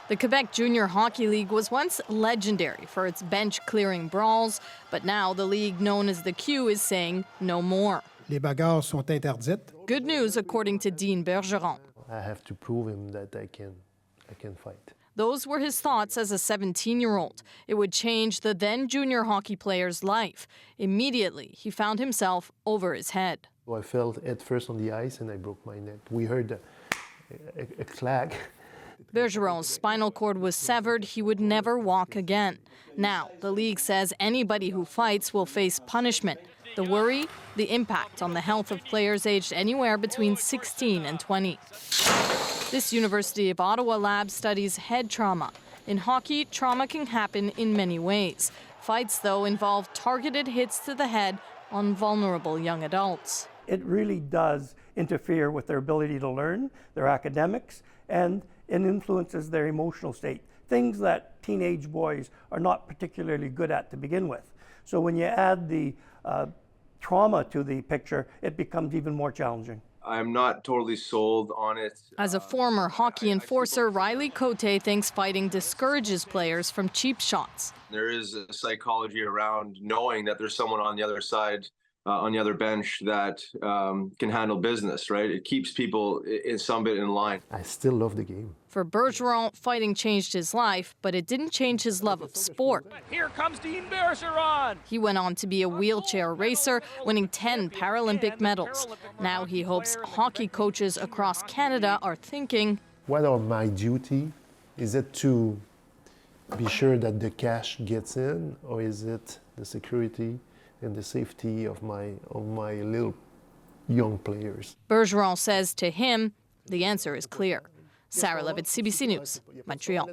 The Quebec Junior Hockey League was once legendary for its bench-clearing brawls, but now the league known as the Q is saying no more. Les bagarres sont interdites. Good news, according to Dean Bergeron. I have to prove him that I can fight. Those were his thoughts as a 17-year-old. It would change the then junior hockey player's life. Immediately, he found himself over his head. I fell head first on the ice and I broke my neck. We heard a clack. Bergeron's spinal cord was severed. He would never walk again. Now, the league says anybody who fights will face punishment. The worry? The impact on the health of players aged anywhere between 16 and 20. This University of Ottawa lab studies head trauma. In hockey, trauma can happen in many ways. Fights, though, involve targeted hits to the head on vulnerable young adults. It really does interfere with their ability to learn, their academics, and it influences their emotional state, things that teenage boys are not particularly good at to begin with. So when you add the trauma to the picture, it becomes even more challenging. I'm not totally sold on it. As a former hockey enforcer, Riley Cote thinks fighting discourages players from cheap shots. There is a psychology around knowing that there's someone on the other side, on the other bench that can handle business, right? It keeps people in some bit in line. I still love the game. For Bergeron, fighting changed his life, but it didn't change his love of sport. Here comes Dean Bergeron. He went on to be a wheelchair racer, winning 10 Paralympic medals. Now he hopes hockey coaches across Canada are thinking, what are my duty? Is it to be sure that the cash gets in, or is it the security and the safety of my little young players? Bergeron says to him, the answer is clear. Sarah Levitt, CBC News, Montreal.